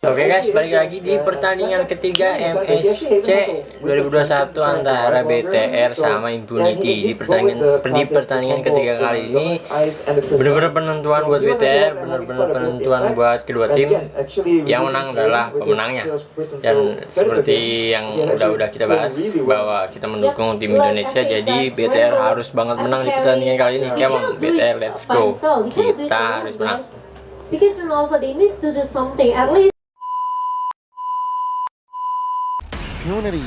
Oke guys, balik lagi di pertandingan ketiga MSC 2021 antara BTR sama Impunity. Di pertandingan ketiga kali ini benar-benar penentuan buat BTR, benar-benar penentuan buat kedua tim. Yang menang adalah pemenangnya. Dan seperti yang udah kita bahas bahwa kita mendukung tim Indonesia, jadi BTR harus banget menang di pertandingan kali ini. Come on BTR, let's go. Kita harus menang. Bigetron, they need to do something at least. Impunity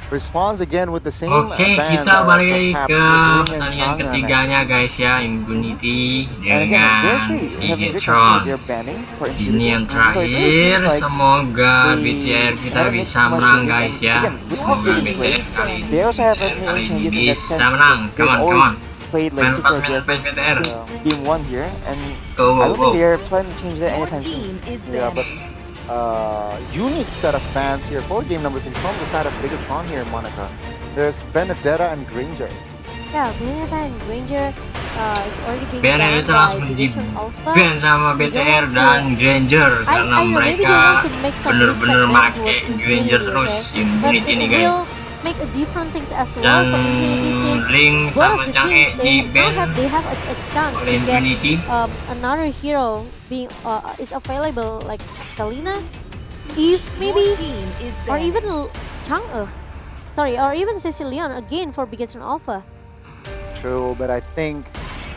responds again with the same Oke, kita balik ke pertandingan ketiganya guys ya, Impunity dengan Bigetron. Ini yang terakhir, semoga BTR kita bisa menang guys ya. Semoga BTR kali ini bisa menang. Come on. Played like super aggressive game one here, and I don't think they're planning to change that anytime soon. Yeah, but unique set of fans here for game number 3 from the side of Bigetron here in Monaco. There's Berada and Granger. Yeah, Berada and Granger is already being BERJAYA itu langsung di-ban sama BTR dan Granger karena mereka bener-bener make Granger terus Impunity nih guys. Make a different things as well for Impunity since Link sama Change di-ban they have a chance to get another hero being is available like Kalina, if maybe or even Chang'e, or even Cecilion again for Bigetron Alpha. True, but I think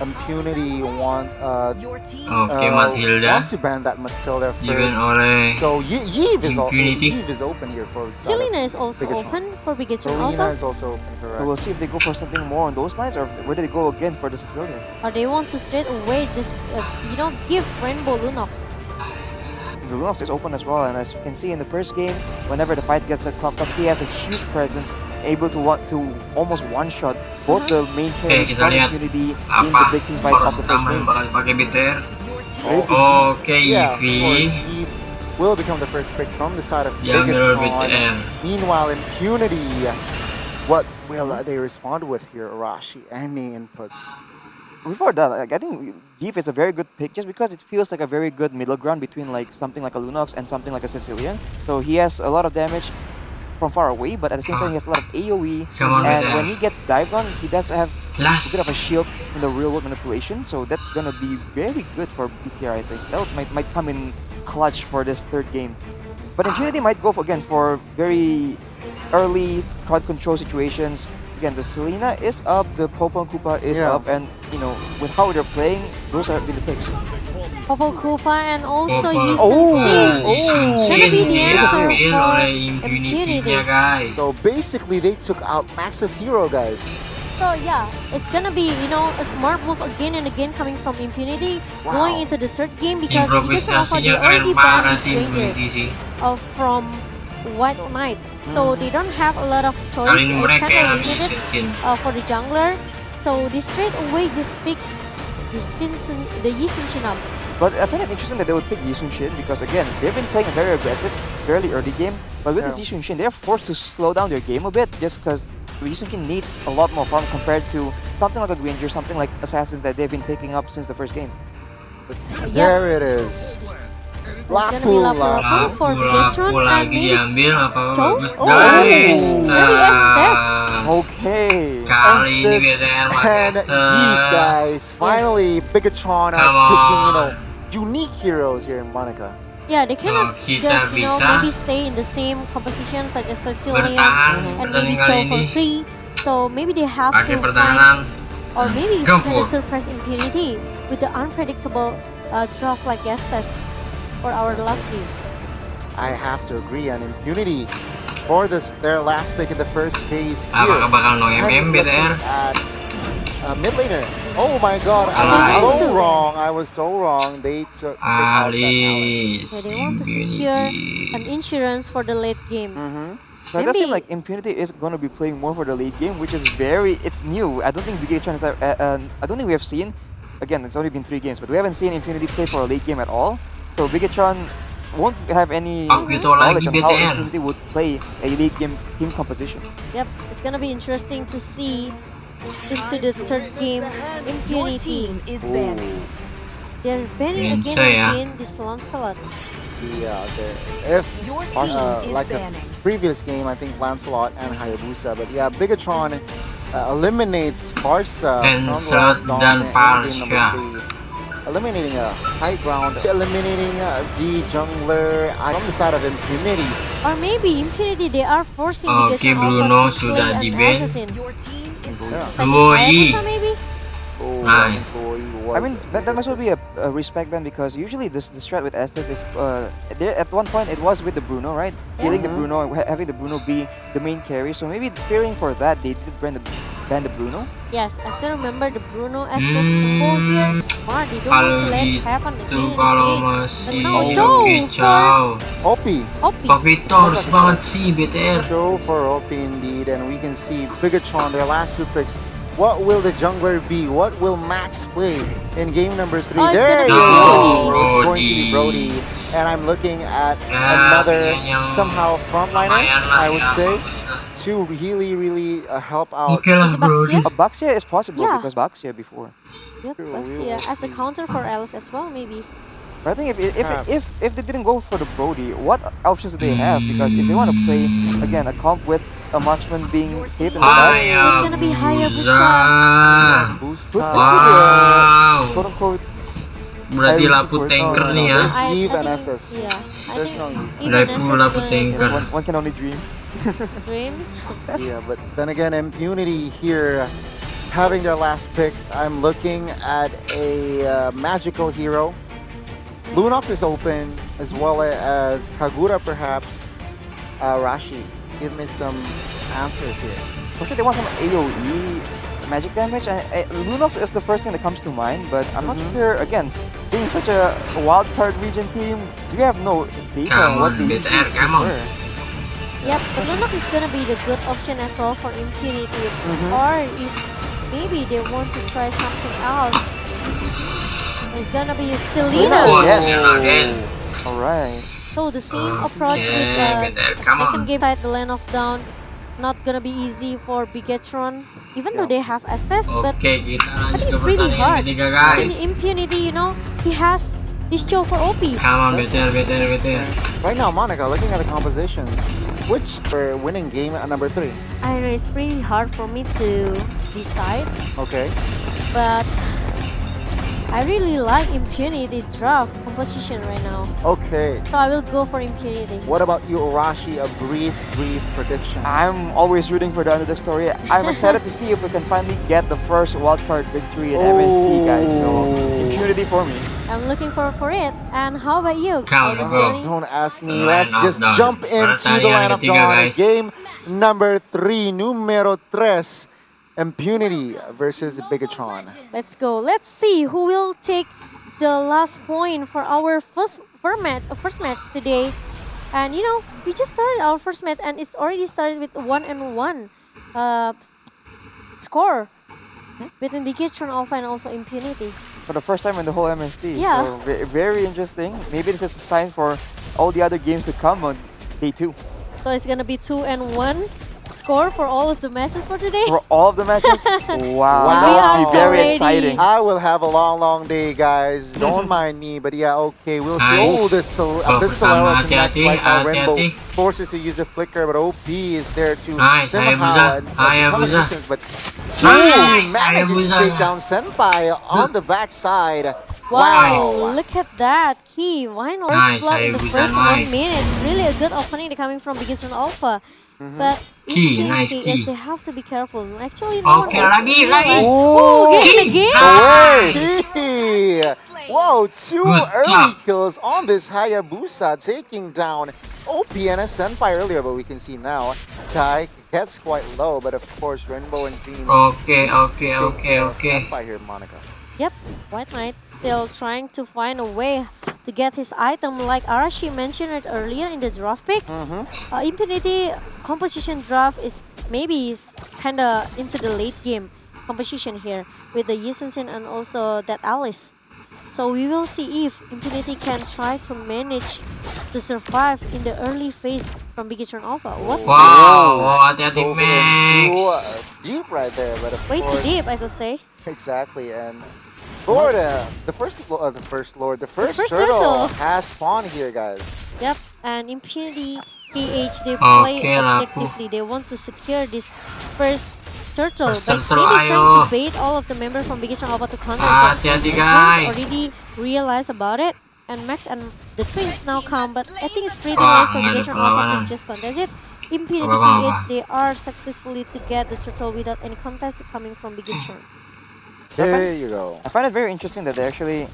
Impunity wants Matilda wants to ban that Matilda di-ban first. oleh So Yves Impunity. is open here for Selena is also open for Bigetron Selena Alpha. is also open, correct. So we'll see if they go for something more on those lines, or where do they go again for the Sicilian? Or they want to straight away just give Rainbow Lunox. The Lunox is open as well, and as you can see in the first game, whenever the fight gets clocked up, he has a huge presence, able to almost one-shot both the main players kita from lihat Impunity in the big team fights of the first game. bakal pakai BTR. Oke, Yeah, of Eve course, Eve will become the first pick from the side of diambil Bigetron. BTR. Meanwhile, Impunity, what will they respond with here, Arashi? Any inputs? Before that, I think Beef is a very good pick just because it feels like a very good middle ground between like something like a Lunox and something like a Sicilian. So he has a lot of damage from far away, but at the same time he has a lot of AoE, and when he gets dived on, he does have a bit of a shield in the real world manipulation, so that's gonna be very good for BTR. I think that might come in clutch for this third game. But Impunity might go for very early crowd control situations. Again, the Selena is up, the Popon Koopa is up, and with how they're playing, those are the picks. Popol Koopa and also Yisun gonna be the answer diambil for oleh Impunity-nya guys. So basically, they took out Max's hero, guys. So yeah, it's gonna be a smart move again and again coming from Impunity going into the third game because Improvisasinya keren already parah banned sih Impunity sih. From White Knight, so they don't have a lot of choice. Kali ini It's mereka kind yang of limited for the jungler, so they straight away just pick the Yisun Shin up. But I find it interesting that they would pick Yisun Shin because again, they've been playing very aggressive, fairly early game. But with this Yisun Shin, they're forced to slow down their game a bit just because Yisun Shin needs a lot more farm compared to something like a Granger, something like Assassins that they've been picking up since the first game. There it is. Lapu for Bigetron and maybe diambil apa bagus Oh, guys. maybe Estes. Okay. Kali ini Estes BTR and Eve, guys. Finally, Bigetron are picking, unique heroes here in Monaco. Yeah, they cannot So, kita just bisa maybe stay in the same composition such as Sicilian bertahan and maybe pertandingan Cho kali for ini. free. So maybe they have Pakai to pertahanan. find, or maybe it's Go gonna for. surprise Impunity with the unpredictable drop like Estes for our last game. I have to agree on Impunity for their last pick in the first phase here. Apakah bakal no MM BTR? At mid laner. Oh my god, I was so wrong. They took Alice. So they want to secure an insurance for the late game. So it does seem like Impunity is going to be playing more for the late game, which is it's new. I don't think Bigetron is. I don't think we have seen. Again, it's only been 3 games, but we haven't seen Impunity play for a late game at all. So Bigetron won't have any knowledge on how Impunity would play a late game team composition. Yep, it's gonna be interesting to see into the third game. Impunity Is banning. They're banning again and again this Lancelot. Yeah, okay. If like the previous game, I think Lancelot and Hayabusa, but yeah, Bigetron eliminates Farsa from Lancelot the dan game number Farsa. 3, eliminating a high ground, eliminating the jungler from the side of Impunity. Or maybe Impunity, they are forcing Oke, Bigetron Bruno Alpha to sudah play an di-ban. assassin. Yeah. Such as Doi. Hayabusa maybe? Oh, Nice. boy, I mean, that must be a respect ban because usually the strat with Estes is there at one point it was with the Bruno, right? Yeah. Killing the Bruno, having the Bruno be the main carry. So maybe fearing for that, they did ban the Bruno. Yes, I still remember the Bruno Estes combo here. Smart, they don't want Kalau to let it gitu happen again and kalau again. masih But now oke Joe ciao. OP. OP. Papito harus banget sih BTR. Show for OP indeed, and we can see Bigetron, their last 2 picks. What will the jungler be? What will Max play in game number 3? Oh, it's There gonna you be go! Brody. It's going to be Brody. And I'm looking at another somehow frontliner, I would say, to really help out. Oke lah Is it bro. Baxia? Baxia is possible Yeah. because Baxia before. Yep, True, let's we see. will As a see. counter for Alice as well, maybe. But I think if they didn't go for the Brody, what options do they have? Because if they want to play again a comp with a marksman being safe in the back, It's gonna be Hayabusa. Boost. Wow. quote unquote, Berarti Iris lapu support. tanker nih ya. There's Eve and think- Estes. Yeah. There's no Eve. Udah full lapu tanker. one can only dream. Dreams. Yeah, but then again, Impunity here having their last pick. I'm looking at a magical hero. Lunox is open, as well as Kagura perhaps. Rashi, give me some answers here. For sure, they want some AOE magic damage. Lunox is the first thing that comes to mind, but I'm not sure. Again, being such a wild card region team, we have no data on what Come on, they BTR, come on. prefer. Yep, but Lunok is gonna be the good option as well for Impunity. Or if maybe they want to try something else, it's gonna be Selena. Oh, Yes. yeah, again. All right. So the same approach with BTR, come second on. game side the land of down. Not gonna be easy for Bigetron, even though they have Estes, but Oke, kita I lanjut think ke it's pretty pertandingan hard. ketiga I guys. think Impunity, you know, he has this show for OP. Come on BTR. Right now, Monica, looking at the compositions, which for winning game at number 3? I know it's pretty hard for me to decide, Okay. but I really like Impunity draft composition right now. Okay. So I will go for Impunity. What about you, Arashi? A brief prediction. I'm always rooting for the underdog story. I'm excited to see if we can finally get the first wildcard victory in MSC, guys. So, impunity for me. I'm looking forward for it. And how about you? Come Are you on, go. feeling- Don't ask me. Line Let's of just Dawn. jump into the Pertandingan line of ketiga, dawn. guys. Game number 3, numero 3. Impunity versus Bigetron. Let's go. Let's see who will take the last point for our first match today. And you know, we just started our first match and it's already started with 1-1 score between Bigetron Alpha and also Impunity. For the first time in the whole MSC. Yeah. So, very interesting. Maybe this is a sign for all the other games to come on day 2. So it's gonna be 2-1 score for all of the matches for today. For all of the matches? Wow. We That are would be so very ready. exciting. I will have a long day, guys. Don't mind me, but yeah, okay. We'll see. Nice. Oh, this Oh, Abyss pertama, Solaris next, hati-hati, like now Rainbow hati-hati. forces to use a flicker, but OP is there to Nice, somehow Hayabusa. distance, but Nice, manages to Hayabusa. take down Senpai on the backside. Wow, look at that. Key, why not Nice, blood in the Hayabusa, first nice. 1 minute? It's really a good opening coming from Bigetron Alpha. But Key, Impunity nice is key. they have to be careful. Actually, no Oke, one lagi. Oh, again. Hey! Whoa, 2 Good early job. kills on this Hayabusa, taking down OP and a Senpai earlier, but we can see now Tai gets quite low, but of course Rainbow and Dreams Oke. take care of Senpai here, Monica. Yep, White Knight still trying to find a way to get his item like Arashi mentioned it earlier in the draft pick. Impunity composition draft is maybe kinda into the late game composition here with the Yisensin and also that Alice. So we will see if Impunity can try to manage to survive in the early phase from Bigetron Alpha. What? Wow, hati-hati Go for Max. too deep right there, but of Way too course, deep, I could say. exactly, and Lord, the first turtle turtle. has spawned here, guys. Yep, and Impunity KH, they play Oke lah, objectively. They want to secure this first turtle, First but turtle, maybe trying ayo. to bait all of the members from Bigetron Alpha to counter. Hati-hati, Twins guys. already realized about it, and Max and the Twins now come, but I think it's pretty Wah, late for nggak ada Bigetron Alpha perlawanan. to just contest it. Impunity Apa-apa. KH, they are successfully to get the turtle without any contest coming from Bigetron. There you go. I find it very interesting that they're actually,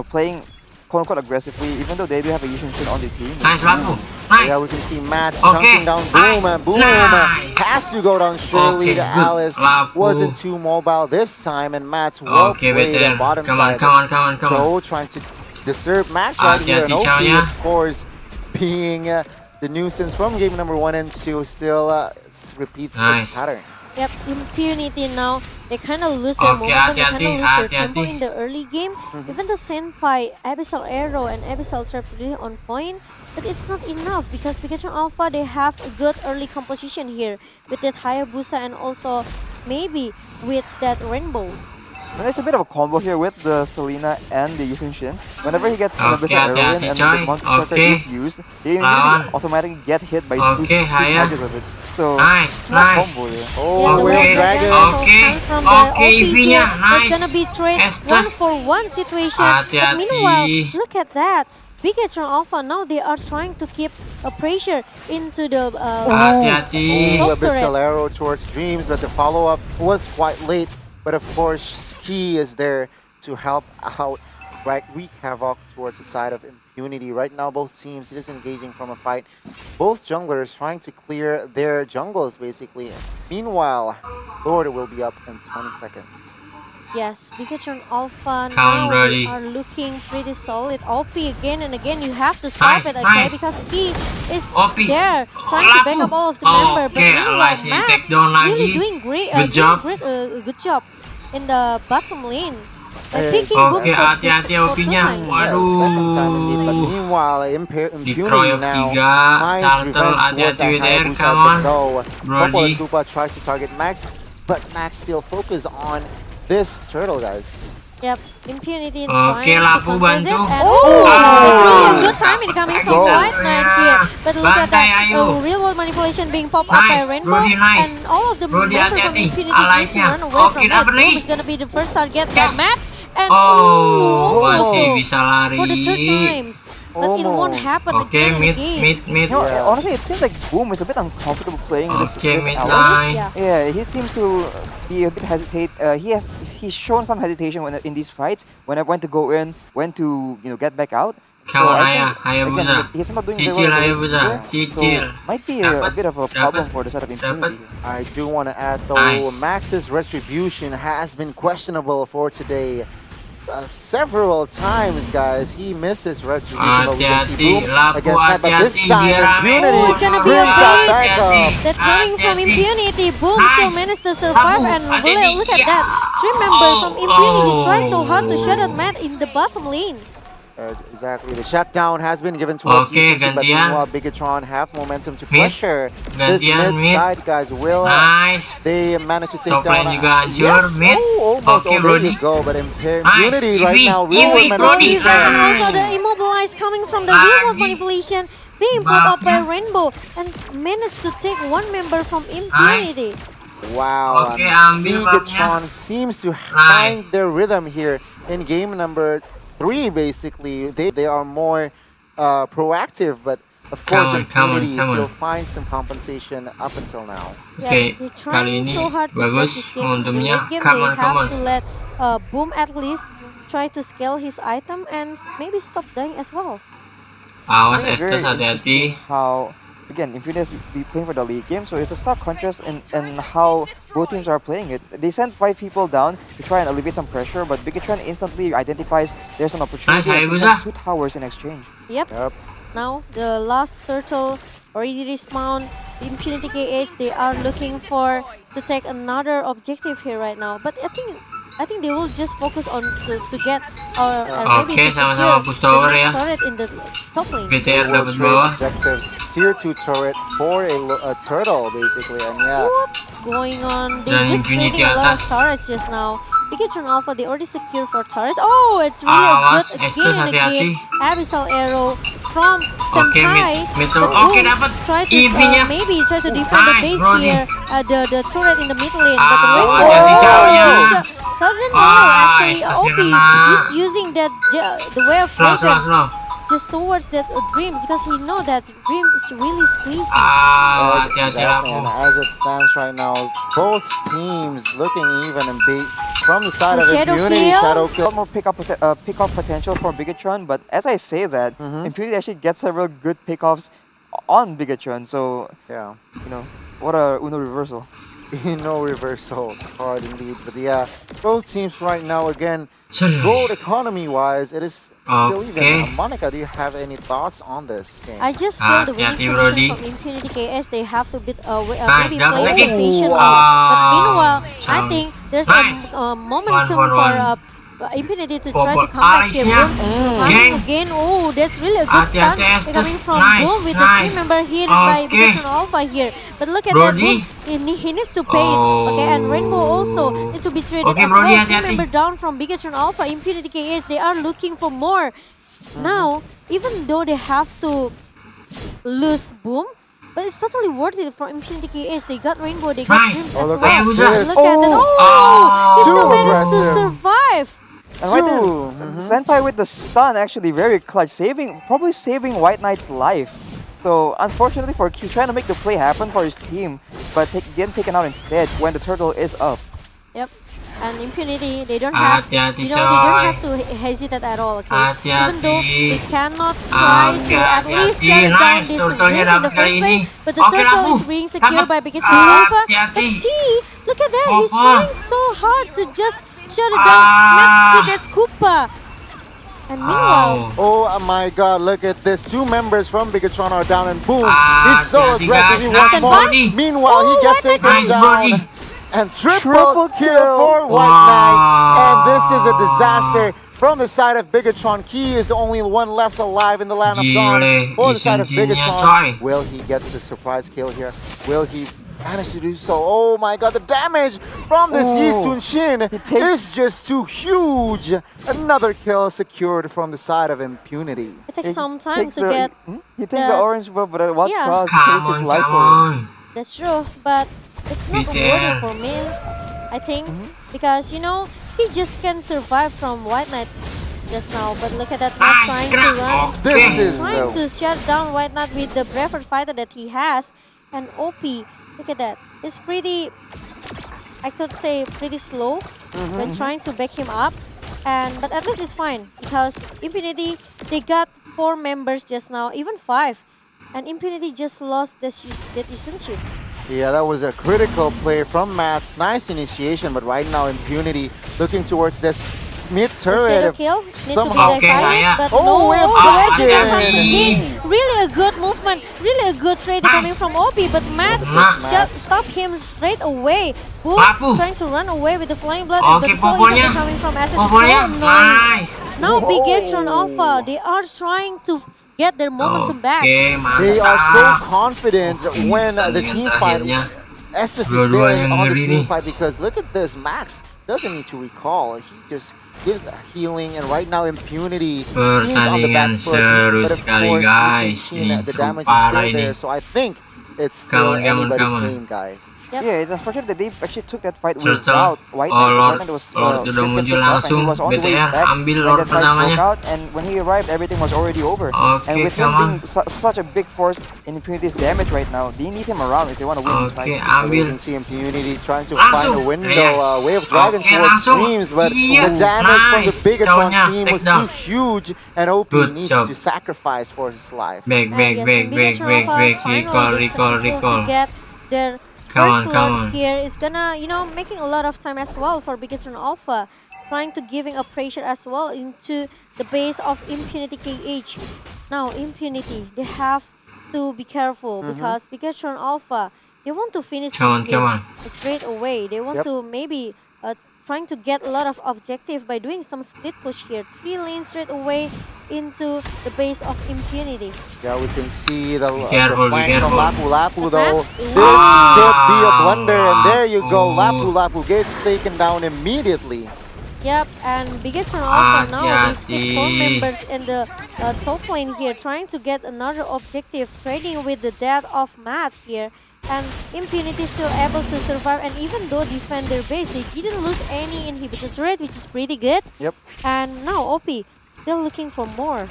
playing quote-unquote aggressively, even though they do have a Yushin on the team. Nice, Lapu. Nice. Yeah, we can see Mats Okay, chunking down nice, Boom, and Boom nice. has to go down surely. Okay, The good. Alice Lapu. wasn't too mobile this time, and Mats well Okay, played better. on bottom Come on, side. come on. Joe trying to disturb Max right here, and Hati-hati, Oki, Chow-nya. of course, being the nuisance from game number 1 and 2, still repeats Nice. its pattern. Yep, Impunity now, they kind of lose their Okay, momentum, they kind hati-hati, of lose their tempo hati-hati. in the early game. Even though Senpai, Abyssal Arrow, and Abyssal Trap really on point, but it's not enough because Bigetron Alpha, they have a good early composition here with that Hayabusa and also maybe with that Rainbow. And there's a bit of a combo here with the Selena and the Yushin Shin. Whenever he gets an Okay, Abyssal Arrow in hati-hati, and coy. the monster tracker Okay. is used, they Lawan. immediately automatically get hit by two Okay, Haya. charges of it. So, Nice, smart nice. combo here. Oh, Yeah, the we're World Dragon. Dragon Okay, comes from the okay, OP Ivinya, here. nice. It's gonna be trade Estes. 1-for-1 situation. But Hati-hati. meanwhile, look at that. Bigetron Alpha now they are trying to keep a pressure into the Hati-hati. Oh, Top turret. Abyssal Arrow towards Dreams, but the follow-up was quite late. But of course, he is there to help out, right? Wreak havoc towards the side of Impunity. Right now, both teams disengaging from a fight. Both junglers trying to clear their jungles, basically. Meanwhile, Lord will be up in 20 seconds. Yes, Bigetron Alpha Count, now Brody. they are looking pretty solid. OP again and again. You have to stop Nice, it, okay? nice. Because he is OP. there trying to back up all of the members. But Okay, meanwhile, Alice Matt take down really lagi. doing great. Good job. Good job in the bottom lane. Picking Oke, Boom for hati-hati for two OP-nya. times. Second time indeed, but Waduh. meanwhile, Impunity Dikeroyok now 3, finds Turtle, revenge towards hati-hati that with air, Hayabusa, come but on. no. Popo Brody. and Koopa tries to target Max, but Max still focus on this turtle, guys. Yep, Impunity Oke, trying to Lapu contest it. bantu. And it's really a good Ah. timing coming from Go. White Knight here. But look at Bantai, that ayo. real world manipulation being popped up by Nice, Rainbow. Brody, nice. And all of the Brody, members from hati-hati. Impunity need to Alice-nya. run away Oke, from it. dapat Boom nih. is gonna be the first target by Yes. Matt. And Oh, masih almost bisa lari. for the third times. But it won't Almost. happen Oke, again and mid, again. mid. Yeah, honestly, it seems like Boom is a bit uncomfortable playing this Okay, mid Alice. line. Yeah. Yeah, he seems to be a bit hesitate. He's shown some hesitation when in these fights. When to go in, when to get back out. Come on, I think, Hayabusa. again, he's not doing very Cicil, well. Hayabusa. So Cicil. might be a Dapat, bit of a problem dapat, for the side of Impunity. I do want to add though, Nice. Max's retribution has been questionable for today. Several times, guys, he misses retribution, but we can see Hati-hati, Boom Lapu, against Matt, but this hati-hati, time biar rame. Impunity Oh, it's gonna be a brings that bait. back up. That coming from Hati-hati. Impunity, Boom Nice. still managed to survive, Lapu, and hati-hati. look at Yeah. that. Three members from Impunity Oh. try so hard to shut out Matt in the bottom lane. Exactly, the shutdown has been given towards Okay, Yushin, but gantian. meanwhile Bigetron have momentum to Mid. pressure this Gantian, mid mid. side, guys. Will Nice. they manage to take Top down? lane juga hancur, Yes, mid. almost. Okay, there you Brody. go, but Impunity right Eevee, now. Eevee, Real Brody. manipulation. And Nice. also the immobilized coming from the real world Lagi. manipulation being pulled up by Babnya. Rainbow and managed to take one member from Impunity. Wow, Okay, ambil Bigetron babnya. seems to Nice. find their rhythm here in game number 3. Basically, they are more proactive, but of course Come on, Impunity come on. still finds some compensation up until now. Oke, they're kali trying ini so hard to bagus drag this game into the momentumnya. late game. Come They on, have come on. to let Boom at least try to scale his item and maybe stop dying as well. Awas I think it's very Estes, hati-hati. interesting how again Infinity is be playing for the league game, so it's a stark contrast in how both teams are playing it. They send 5 people down to try and alleviate some pressure, but Bigetron instantly identifies there's an opportunity Nice, and Hayabusa. takes 2 towers in exchange. Yep. Yep. Now the last turtle already respawned. The Impunity KH, they are looking for to take another objective here right now. But I think they will just focus on to get or maybe Oke, to sama-sama secure push tower the next ya. turret in the top lane. BTR Will dapat trade bawah. objectives, tier 2 turret for a turtle, basically, and yeah. What's going on? They Dan just Impunity trading a lot of atas. turrets just now. Bigetron Alpha, they already secure for turret. Oh, it's really a good Awas, Estus, again and hati-hati. again. Abyssal arrow from Oke, Sentai. mid But turret. Oke, Boom dapat try to EV-nya. maybe try to defend the Nice, base Brody. here, the turret in the mid lane. But the Ah, Rainbow hati-hati, Chow-nya. doesn't know Ah, actually. Estus OP kena. is using that the way of Slow, slow, Dragon slow. just towards that Dreams because he know that Dreams is really squeezy. Ah, hati-hati Exactly, and aku. as it stands right now, both teams looking even and big from the side The of Shadow Impunity. Kill. Shadow A kill. lot more pick-off potential for Bigetron, but as I say that, Impunity actually gets several good pick-offs on Bigetron, so, Yeah. you know, what a Uno reversal. No reversal. Hard indeed. But yeah, both teams right now again, Sorry. gold economy wise, it is still even. Okay. Monica, do you have any thoughts on this game? I just feel the winning Hati-hati, position Brody. from Impunity KS. They have to beat, Nice, maybe dapat play lagi. patiently. Wow. But meanwhile, I Sound think there's nice. a momentum One, for one. Impunity to try to Popor come back here. Asia. Boom, Gang. again. Oh, that's really a good stun. Hati-hati, Estus. Coming from Nice, Boom with the nice. 3 member hit by Okay. Bigetron Alpha here. But look at that Brody. Boom. He needs to pay it. Okay, and Rainbow also needs to be traded Okay, as Brody, well. 3 hati-hati. member down from Bigetron Alpha. Impunity KS, they are looking for more. Now, even though they have to lose Boom, but it's totally worth it for Impunity KS. They got Rainbow, they got Nice. Dreams Oh, as look well. at Look this. at that. Oh. Oh, he Too still managed to aggressive. survive. And right there, True. Sentai with the stun actually very clutch, probably saving White Knight's life. So unfortunately for Q, trying to make the play happen for his team, but getting taken out instead when the turtle is up. Yep. And Impunity, they don't have, Hati-hati, they don't coy. have to hesitate at all. Okay. Hati-hati. Even though they cannot try to at least Hati-hati. shut down Nice, this turtle-nya win in the dapat first kali ini. place, but the Oke, turtle lampu. is being secured Dapat. by Bigetron Alpha. But Hati-hati. T, look at that, he's Popor. trying so hard to just shut it down, not to that Koopa. And meanwhile, Oh my god, look at this. 2 members from Bigetron are down and boom. Ah, He's so hati-hati, aggressive. guys. He wants Nice, more. Brody. Meanwhile, he Oh, gets White taken Nice, down. Brody. And triple Triple kill kill. for White Knight. And this is a disaster from the side of Bigetron. Key is the only one left alive in the land of Dawn. Gile, For the side of Isun-Jinnya, Bigetron. coy. Will he get the surprise kill here? Will he manage to do so? Oh my god, the damage from this Yi Ooh. Sun-shin is just too huge. Another kill secured from the side of Impunity. it takes some time Takes to get. He takes the the- orange buff, but at what Yeah. cost? Come Saves his on, life come for it. on. That's true, but it's not Be rewarding there. for me. I think because he just can survive from White Knight just now. But look at that, not Nice, trying to crap. run. Okay. This is Trying the to shut down White Knight with the braver fighter that he has, and OP. Look at that. It's pretty, I could say, pretty slow when trying to back him up. But at least it's fine because Impunity, they got 4 members just now, even 5, and Impunity just lost that relationship. Yeah, that was a critical play from Mats. Nice initiation, but right now Impunity looking towards this mid Shadow turret. kill needs to be somehow- Okay, defied, Raya. but Oh, no. we have Dragon Dragon. comes again. Really a good movement, really a good trade Nice. coming from OP, but Matt Nice. just stopped him straight away. Boom, Papu. trying to run away with the flying blood, Okay, but so Poponya. easily coming from Asset. Poponya, So annoying. nice. Now Whoa. Bigetron Alpha, they are trying to get their momentum back. Oke, mantap. They are so confident when the Pertandingan team fight. terakhirnya. Estes is Dua-duanya there on the ngeri team nih. fight because look at this. Max doesn't need to recall. He just gives a healing, and right now Impunity seems on the back Pertandingan foot. seru But of sekali, course, guys. Isun-Shin, Ini the damage is parah still ini. there. So I think it's still Come on, anybody's come on. game, guys. Yep. Yeah, it's unfortunate that they actually took that fight Turtle. without White Oh, Knight. Lord. White Knight was Lord udah shifted muncul pick up and langsung. he was on the way BTR, back ambil when Lord that fight pertamanya. broke out, and when he arrived, everything was already over. Oke, And with him come on. being such a big force in Impunity's damage right now, they need him around if they want to win this Oke, fight. You ambil. can see Impunity trying to Langsung. find a window, Yes. way of dragon Oke, towards langsung. Dreams, but Iya. the damage from the Nice. Bigetron Cowoknya, team was take down. too huge, and OP Good needs job. to sacrifice for his life. Back, Yes, back, and back, back, Bigetron back, Alpha back. finally Recall, is recall, successful recall. to get their Come first on, come Lord on. here. It's gonna, making a lot of time as well for Bigetron Alpha, trying to giving a pressure as well into the base of Impunity KH. Now Impunity, they have to be careful because Bigetron Alpha, they want to finish Come this on, game come straight away. They want Yep. to maybe trying to get a lot of objective by doing some split push here. 3 lanes straight away into the base of Impunity. Yeah, we can see the careful, be flank from careful. Lapu Lapu though. This This could be a blunder, and there you go. Lapu Lapu gets taken down immediately. Yep, and Bigetron also now they still 4 Hati-hati. members in the top lane here, trying to get another objective, trading with the death of Matt here. And Impunity still able to survive, and even though defend their base, they didn't lose any inhibitor turret, which is pretty good. Yep. And now OP still looking for more.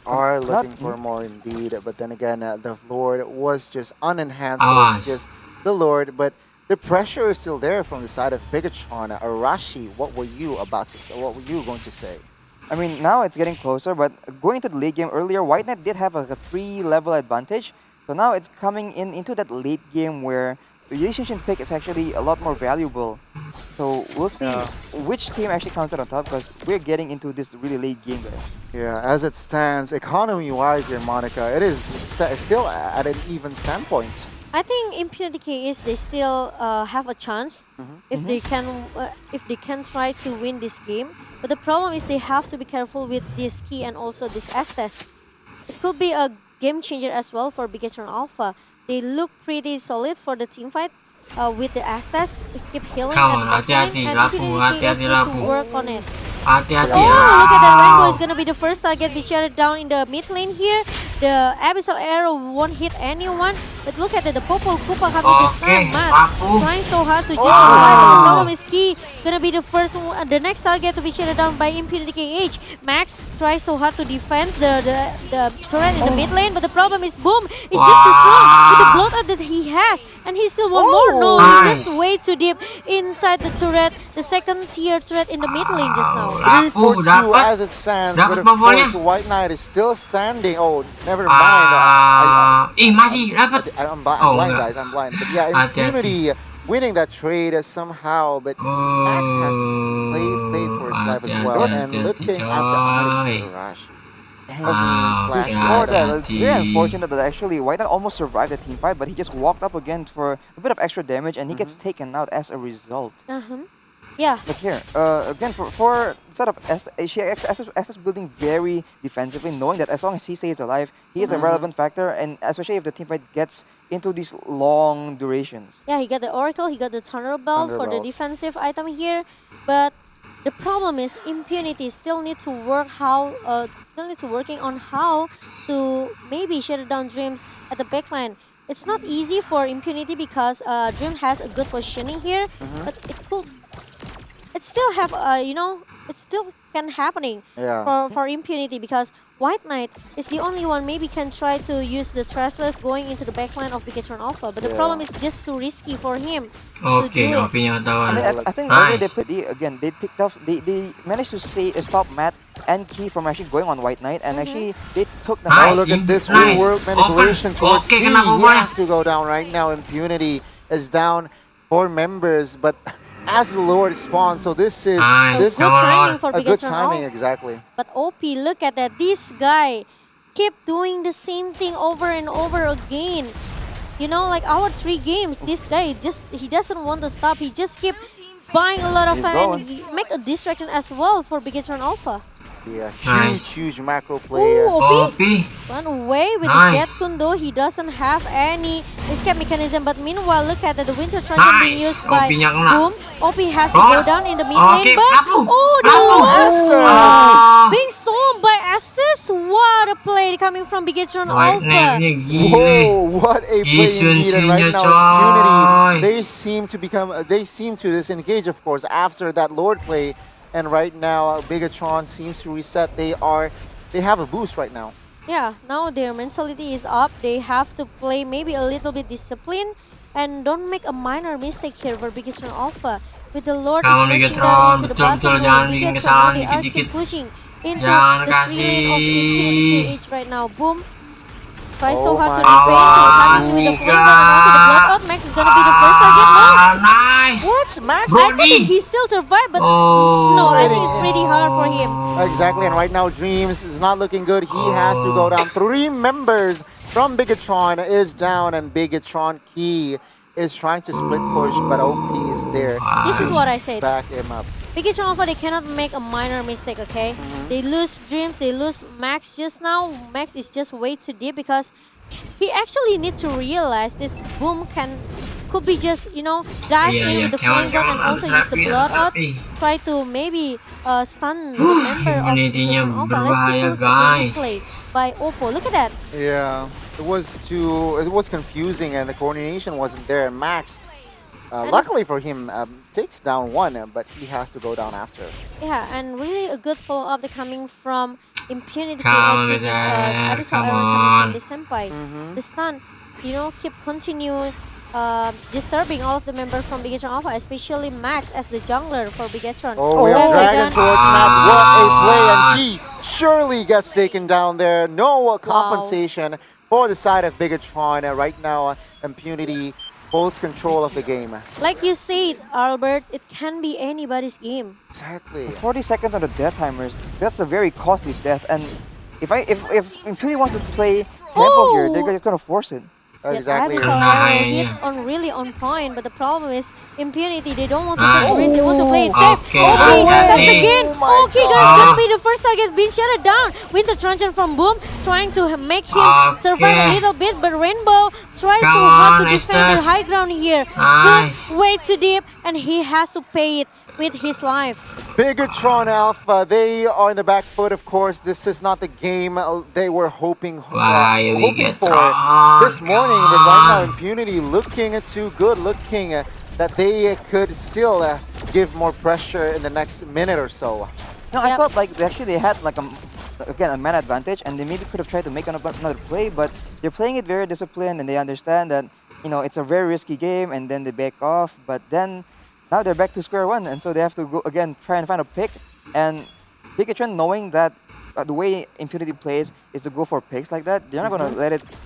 Are looking for more indeed, but then again, the Lord was just unenhanced, so Awas. it's just the Lord, but the pressure is still there from the side of Bigetron. Arashi, what were you about to say? What were you going to say? I mean, now it's getting closer, but going to the late game earlier, White Knight did have a 3-level advantage. So now it's coming into that late game where the Yishin pick is actually a lot more valuable. So we'll see which team actually comes out on top, because we're getting into this really late game, guys. Yeah, as it stands, economy-wise here, Monica, it is still at an even standpoint. I think Impunity KH they still have a chance if they can try to win this game. But the problem is they have to be careful with this key and also this Estes. It could be a game changer as well for Bigetron Alpha. They look pretty solid for the team fight with the Estes. They keep healing Kawan, at the back hati-hati, line, and Lapu, Impunity KH hati-hati, need to Lapu. work on it. Hati-hati. Oh, look at that. Rainbow is gonna be the first target. Be shut down in the mid lane here. The Abyssal Arrow won't hit anyone. But look at it, the Popol Koopa coming to Okay, stun Matt. Lapu. Trying so hard to just survive. But the problem is Key gonna be the first one, the next target to be shut down by Impunity KH. Max tries so hard to defend the turret in the mid lane, but the problem is Boom is just too strong with the blowout that he has. And he still want more. No, he just way too deep inside the turret, the second tier turret in the mid lane just now. 3 for 2 dapat. as it stands, Dapat but of pembolnya. course, White Knight is still standing. Oh, never mind. Masih dapat. I'm Oh, blind, enggak. guys. I'm blind. But yeah, Hati-hati. Impunity winning that trade somehow, but Max has to play for his life as well. And looking at the items coy. of Arashi. Ah, Before that, it's hati-hati. very unfortunate that actually White Knight almost survived the team fight, but he just walked up again for a bit of extra damage, and he gets taken out as a result. Yeah. But here, again, for sort of SS building very defensively, knowing that as long as he stays alive, he is a relevant factor, and especially if the team fight gets into these long durations. Yeah, he got the Oracle, he got the Thunderbolt for the Thunderbolt. defensive item here, but the problem is Impunity still need to working on how to maybe shut down Dreams at the backline. It's not easy for Impunity because Dream has a good positioning here, but it still have it still can happening for Impunity because White Knight is the only one maybe can try to use the Thrashless going into the backline of Bigetron Alpha, but the problem is just too risky for him to Oke, do it. OP-nya I ketahuan. mean, I think Nice. earlier they picked off, they managed to stop Matt and Key from actually going on White Knight, and actually they took the Nice. Oh, match. look at this Nice. real world manipulation Open. towards Okay, T. kena He bawah. has to go down right now. Impunity is down 4 members, but as the Lord spawns, so this is Nice. this Good Come on. timing for a good Bigetron timing, Alpha. exactly. But OP, look at that. This guy keep doing the same thing over and over again. You know, like our 3 games, this guy he doesn't want to stop. He just keep buying a lot of He's time going. and he make a distraction as well for Bigetron Alpha. Yeah, Nice. huge macro player. Ooh, OP OP. run away with Nice. the Jet Kun though. He doesn't have any escape mechanism. But meanwhile, look at that. The Winter Trojan being Nice. used by OP-nya kena. Boom. OP has to go Roar. down in the mid Oke, lane. But Lapu. the Lapu. Ah. being stolen by Assist. What a play coming from Bigetron White Alpha. Knight-nya gile. Whoa, what a play indeed. And right now, Impunity, they seem to disengage, of course, after that Lord play. And right now, Bigetron seems to reset. They have a boost right now. Yeah, now their mentality is up. They have to play maybe a little bit disciplined and don't make a minor mistake here for Bigetron Alpha. With the Lord Jangan is pushing Bigetron, down into the betul-betul bottom jangan lane. bikin Bigetron, kesalahan they are dikit-dikit. keep pushing into Jangan the 3 lane of Impunity KH right now. Boom. Try so Oh hard to my defend. So God. punishing with the flame and also the blood out. Max is gonna be the first target. No! Nice. What? Max? Bro, I think he still survived, but Oh. no, I think it's pretty hard for him. Exactly, and right now Dreams is not looking good. He has to go down. 3 members from Bigetron is down, and Bigetron Key is trying to split push, but OP is there. This is what I said. Back him up. Bigetron Alpha, they cannot make a minor mistake, okay? They lose Dreams, they lose Max just now. Max is just way too deep because he actually needs to realize this Boom can could be just, dive Iya, in iya. with the Jangan, flame gun and jangan, also use the rapi, blood out. rapi. Try to maybe stun the member of Impunity-nya Bigetron Alpha. Let's take a berbahaya, look at the guys. replay by Oppo. Look at that. Yeah, it was confusing and the coordination wasn't there. And Max, luckily for him, takes down one, but he has to go down after. Yeah, and really a good follow-up coming from Impunity Come with on, Abyssal come error coming on. from the senpai. Mhm. The stun, keep continue disturbing all of the members from Bigetron Alpha, especially Max as the jungler for Bigetron. Oh, we have my Dragon God. towards Matt. What a play, and he surely gets taken down there. No compensation for the side of Bigetron. Right now, Impunity holds control of the game. Like you said, Albert, it can be anybody's game. Exactly. 40 seconds on the death timers. That's a very costly death. And if Impunity wants to play tempo here, they're just gonna force it. Exactly. Yes, Abyssal arrow hit really on point, but the problem is Impunity. They don't want to take the risk. They want to play it safe. Okay, Okay, comes okay. again. Oh my Okay, guys, gonna be the first target being shut down. With the truncheon from Boom, trying to make him survive a Okay. little bit, but Rainbow tries Come so hard to on, defend the Estes. high ground here. Nice. Boom way too deep, and he has to pay it with his life. Bigetron Alpha, they are in the back foot, of course. This is not the game they were hoping Why for Bigetron? this morning. But right now, Impunity looking too good, looking that they could still give more pressure in the next minute or so. No, I Yep. felt like they had like a man advantage, and they maybe could have tried to make another play, but they're playing it very disciplined, and they understand that it's a very risky game, and then they back off. But then now they're back to square one, and so they have to go again try and find a pick. And Bigetron, knowing that the way Impunity plays is to go for picks like that, they're not gonna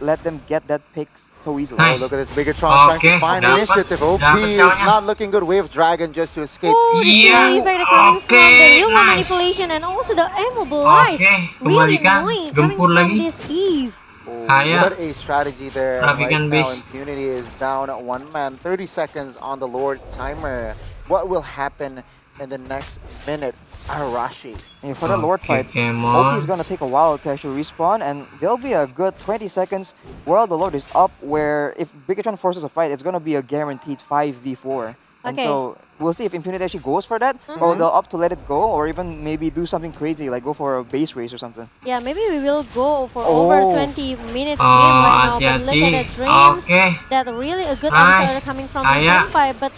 let them get that pick so easily. Nice. Oh, look at this Bigetron trying to Okay, find dapat, initiative. OP dapat is cowoknya. not looking good. Wave Dragon just to escape. Oh, the Yeah, slow effect coming from the okay, real nice. manipulation and also the immobilize. Okay, Really kembalikan, annoying coming gempur from lagi. this Eve. Oh, Kaya. what a strategy there. And right Rapikan now, base. Impunity is down at one man. 30 seconds on the Lord timer. What will happen in the next minute? Arashi. And for the Lord Okay, fight, come OP on. is gonna take a while to actually respawn, and there'll be a good 20 seconds while the Lord is up, where if Bigetron forces a fight, it's gonna be a guaranteed 5v4. And Okay. so we'll see if Impunity actually goes for that, or they'll opt to let it go, or even maybe do something crazy like go for a base race or something. Yeah, maybe we will go for over Oh. 20 minutes game right now. But look at the hati-hati. dreams. Okay. That really a good Nice. answer coming from the Kaya. senpai. But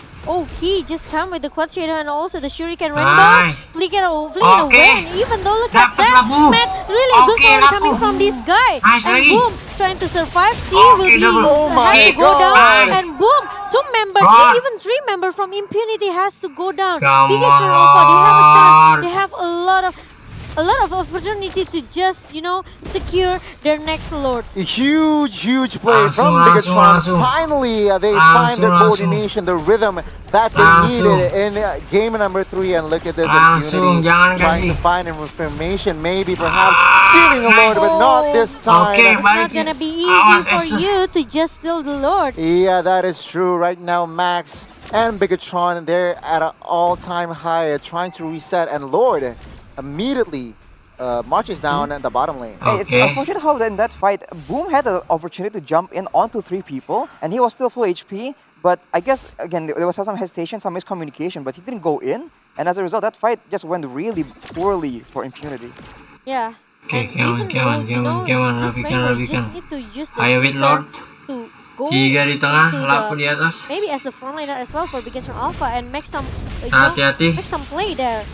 he just come with the quad shader and also the shuriken rainbow. Nice. Flicking Okay. away. And even though look at Dapat that, labu. Matt, really a good Okay, one coming labu. from this guy. Nice And lagi. Boom, trying to survive. He Okay, will be double. Oh my has to go God. down. And Boom, two members, God. even three members from Impunity has to go down. Come Bigetron Alpha, they have a chance. on. They have a lot of opportunity to just secure their next lord. A huge play from Langsung, Bigetron. langsung. Finally, they Langsung, find their langsung. coordination, the rhythm that they Langsung. needed in game number 3. And look at this Langsung, Impunity jangan trying to kasih. find information, maybe perhaps stealing a lord, but not this time. Okay, It's not Balik. gonna be easy Awas, for Estes. you to just steal the lord. Yeah, that is true. Right now, Max and Bigetron, they're at an all-time high, trying to reset. And Lord immediately marches down at the bottom lane. Hey, it's Okay. unfortunate how in that fight, Boom had the opportunity to jump in onto 3 people, and he was still full HP. But I guess, again, there was some hesitation, some miscommunication, but he didn't go in. And as a result, that fight just went really poorly for Impunity. Yeah. Okay, And come on, even come on, though, come on, come on, just rapikan, Rainbow rapikan. just need to use the Ayo with Reaper Lord. to go 3 di tengah, into lapu the- di atas. maybe as the frontliner as well for Bigetron Alpha and make some Hati-hati. make some play there.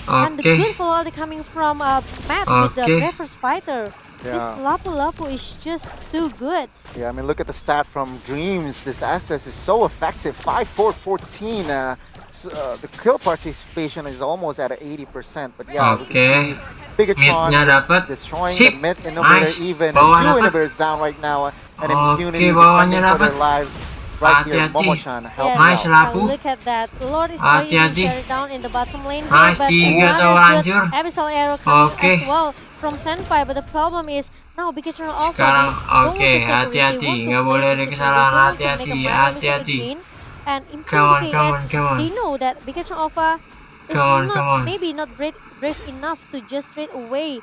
And the Okay. good follow coming from Matt with the Okay. Breakfast Fighter. This Yeah. Lapu is just too good. Yeah, I mean, look at the stat from Dreams. This Estes is so effective. 5-4-14. The kill participation is almost at 80%. But yeah, we Okay. can see Bigetron Mid-nya dapat. destroying Sip. the mid innovator, Nice. even Bawah 2 dapat. inhibitors down right now. And Okay, Impunity bawahnya defending for their dapat. lives. Right here, Hati-hati. Momo-chan help Yes, Nice, out. Lapu. look at that. Lord is trying to Hati-hati. shut it down in the bottom lane here, Nice, but tiga another tower good hancur. Abyssal arrow coming Okay. as well from Senpai. But the problem is now Bigetron Alpha Sekarang, don't want to oke, take a risk. They hati-hati. want to Nggak play boleh ada discipline. kesalahan. They don't want to Hati-hati, make a minor mistake hati-hati. again. And Come on, Impunity, come on, come on. they know that Bigetron Alpha is Come on, not come on. maybe not brave enough to just straight away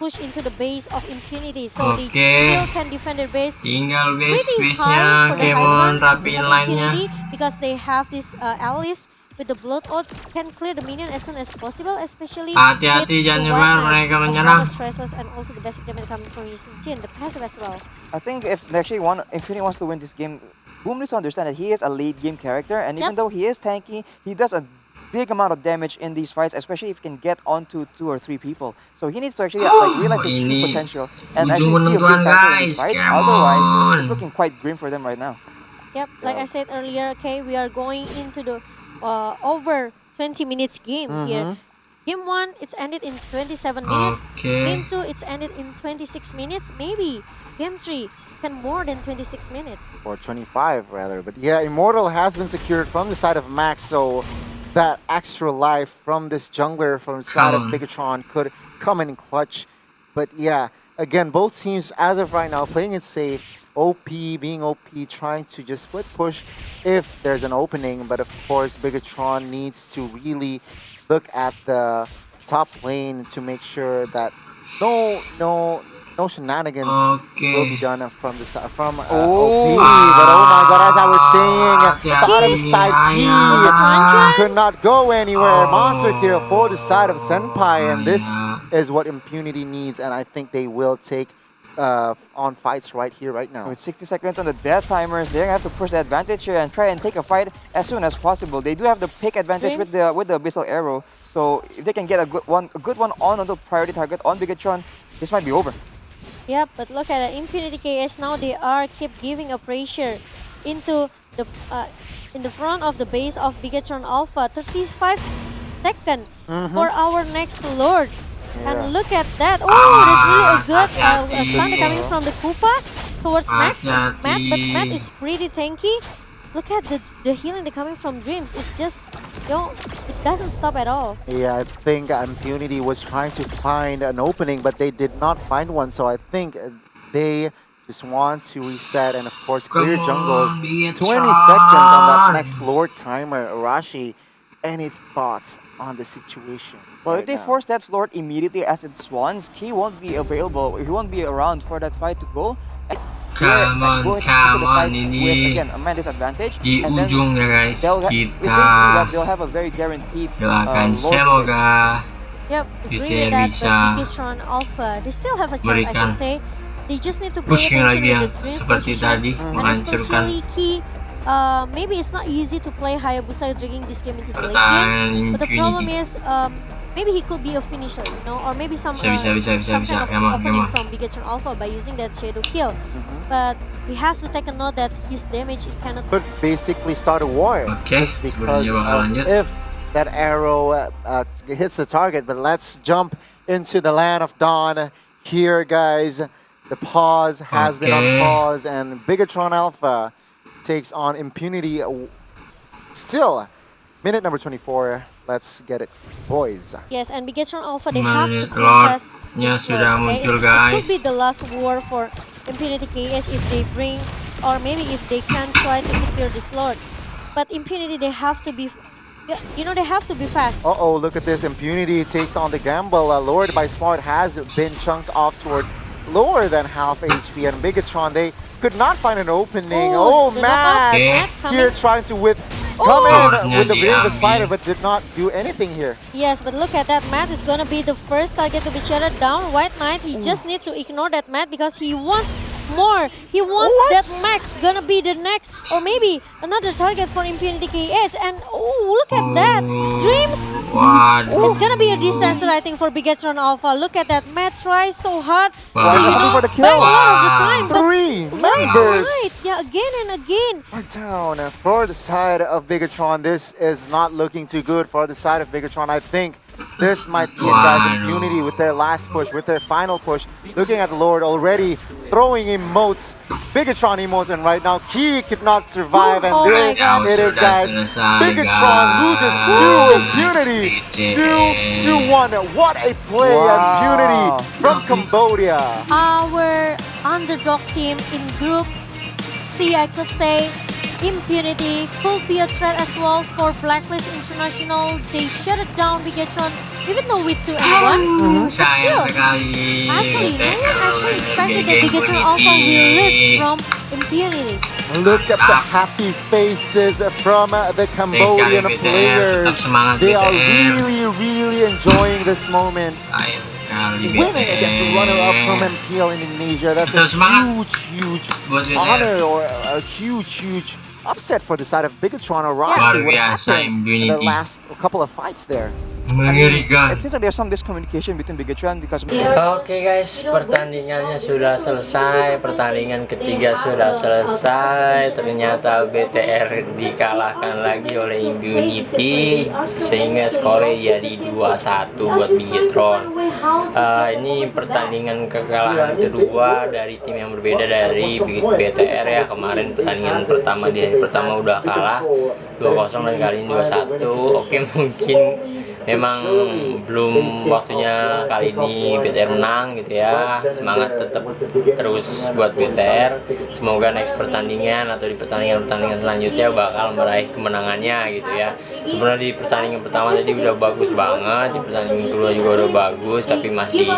push into the base of Impunity, so they Oke. still can defend their base Tinggal pretty base-nya high for the high Kemon ground rapiin of line-nya. Impunity because they have this Alice with the blood oath can clear the minion as soon as possible, especially Hati-hati, with jangan the nyebar, White Knight, mereka a menyerang. lot of Traceless, and also the basic damage coming from using Jhin, the passive as well. I think if Infinity wants to win this game, Boom needs to understand that he is a late game character, and even Yep. though he is tanky, he does a big amount of damage in these fights, especially if he can get onto 2 or 3 people. So he needs to actually realize his true Ini potential and ujung actually be a big menentuan, factor in these guys. fights. Come Otherwise, on. it's looking quite grim for them right now. Yep, like I said earlier, okay, we are going into the over 20 minutes game here. Game 1, it's ended in 27 minutes. Oke. Game 2, it's ended in 26 minutes. Maybe Game 3 can more than 26 minutes. Or 25 rather. But yeah, Immortal has been secured from the side of Max, so that extra life from this jungler from the side of Bigetron could come in clutch. But yeah, again, both teams as of right now playing it safe, OP, being OP, trying to just split push if there's an opening. But of course, Bigetron needs to really look at the top lane to make sure that no shenanigans will be done from the side from OP. But oh my god, as I was saying, bottom side key could not go anywhere. Monster kill for the side of Senpai, and this is what Impunity needs, and I think they will take on fights right here, right now. With 60 seconds on the death timers, they're gonna have to push the advantage here and try and take a fight as soon as possible. They do have the pick advantage with the Abyssal Arrow, so if they can get a good one on the priority target on Bigetron, this might be over. Yep, but look at it. Impunity KS now, they are keep giving a pressure into the in the front of the base of Bigetron Alpha. 35 seconds for our next Lord. And look at that. Oh, that's really a good stun coming from the Koopa towards Max. Matt, but Matt is pretty tanky. Look at the healing that coming from Dreams. It's just, it doesn't stop at all. Yeah, I think Impunity was trying to find an opening, but they did not find one. So I think they just want to reset and, of course, clear jungles. 20 seconds on that next Lord timer. Arashi, any thoughts on the situation? Well, if they force that Lord immediately as it swans, he won't be available. He won't be around for that fight to go. Come on, ini with, again, a man disadvantage. di And then ujung ya guys, if they do that, they'll have a very guaranteed doakan Lord semoga Yep, agree BTR with that, bisa but Bigetron Alpha, they still have a chance, I berikan can say. They just need to pay pushing attention lagi yang with the Dreams seperti position. tadi, And menghancurkan especially Key, maybe it's not easy to play Hayabusa dragging this game into the late game. pertahanan But the problem Impunity. is, maybe he could be a finisher, you know, or maybe some, Bisa. some kind of Come opening on. from Bigetron Alpha by using that Shadow Kill. But he has to take a note that his damage is cannot. Could basically start a war. Oke, Just because sebenarnya bakal of lanjut. if that arrow hits the target. But let's jump into the land of dawn here, guys. The pause has been on pause, and Bigetron Alpha takes on Impunity. Still, minute number 24. Let's get it, boys. Yes, and Bigetron Alpha, they have to Menit contest Lordnya this sudah Lord, okay? muncul, It guys. could be the last war for Impunity KS if they bring, or maybe if they can try to secure this Lord. But Impunity, they have to be, you know, they have to be fast. Uh-oh, look at this. Impunity takes on the gamble. Lord by Smart has been chunked off towards lower than half HP. And Bigetron, they could not find an opening. Oh, Oh, the Matt! knockout, Matt Here coming. trying to come in with the Diambil. Brave Spider, but did not do anything here. Yes, but look at that. Matt is gonna be the first target to be shuttered down. White Knight, he just needs to ignore that Matt because he wants more. He wants that Max gonna be the next, or maybe another target for Impunity KH. And oh, look at that. Dreams. Waduh. It's gonna be a disaster, I think, for Bigetron Alpha. Look at that. Matt tries so hard. Why You looking know, for the by a kill? lot of the time, but 3 White members Knight, yeah, again and again. are down for the side of Bigetron. This is not looking too good for the side of Bigetron. I think this might be it, guys. Impunity with their last push, with their final push. Looking at the Lord already throwing emotes, Bigetron emotes, and right now Key could not survive. And Oh there my God. it is, guys. Bigetron loses to Impunity. 2-1. What a play, Impunity from Cambodia. Our underdog team in Group C, I could say, Impunity could be a threat as well for Blacklist International. They shut it down, Bigetron. even though with 2-1, Sayang sekali. actually, no BTR one actually expected that Liga Bigetron Alpha will lose Impunity. from Impunity. Look at the happy faces from the Cambodian BTR, players. tetap semangat They are BTR. really enjoying this moment. Sayang sekali Winning against the runner-up from BTR. MPL in Indonesia. That's a Tetap semangat huge buat BTR. honor or a huge upset for the side of Bigetron or Luar Rossi. What biasa happened in the Impunity. last couple of fights there? Mengerikan. It seems like there's some miscommunication between Bigetron because Oke guys, pertandingannya sudah selesai, pertandingan ketiga sudah selesai. Ternyata BTR dikalahkan lagi oleh Impunity sehingga skornya jadi 2-1 buat Bigetron. Ini pertandingan kekalahan kedua dari tim yang berbeda dari BTR ya. Kemarin pertandingan pertama di hari pertama udah kalah 2-0 dan kali ini 2-1. Oke, mungkin memang belum waktunya kali ini BTR menang gitu ya. Semangat tetap terus buat BTR. Semoga next pertandingan atau di pertandingan-pertandingan selanjutnya bakal meraih kemenangannya gitu ya. Sebenarnya di pertandingan pertama tadi udah bagus banget, di pertandingan kedua juga udah bagus, tapi masih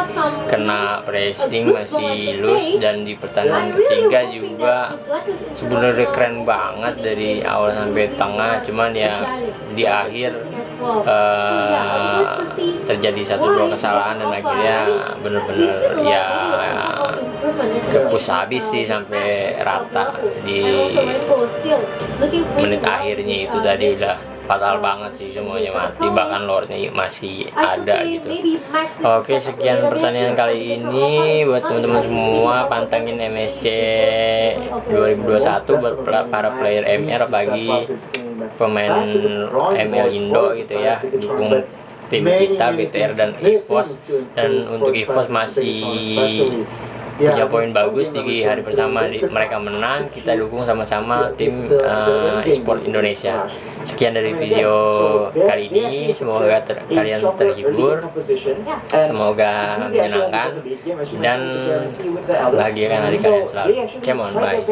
kena pressing, masih loose, dan di pertandingan ketiga juga sebenarnya keren banget dari awal sampai tengah. Cuman ya di akhir terjadi 1-2 kesalahan dan akhirnya bener-bener ya kepus habis sih sampai rata di menit akhirnya. Itu tadi udah fatal banget sih, semuanya mati, bahkan lordnya masih ada gitu. Oke, sekian pertandingan kali ini buat teman-teman semua. Pantengin MSC 2021 buat para player MR bagi pemain ML Indo gitu ya. Dukung tim kita BTR dan EVOS, dan untuk EVOS masih punya poin bagus di hari pertama mereka menang. Kita dukung sama-sama tim e-sport Indonesia. Sekian dari video kali ini, semoga kalian terhibur, semoga menyenangkan dan bahagiakan hari kalian selalu. Come on, bye.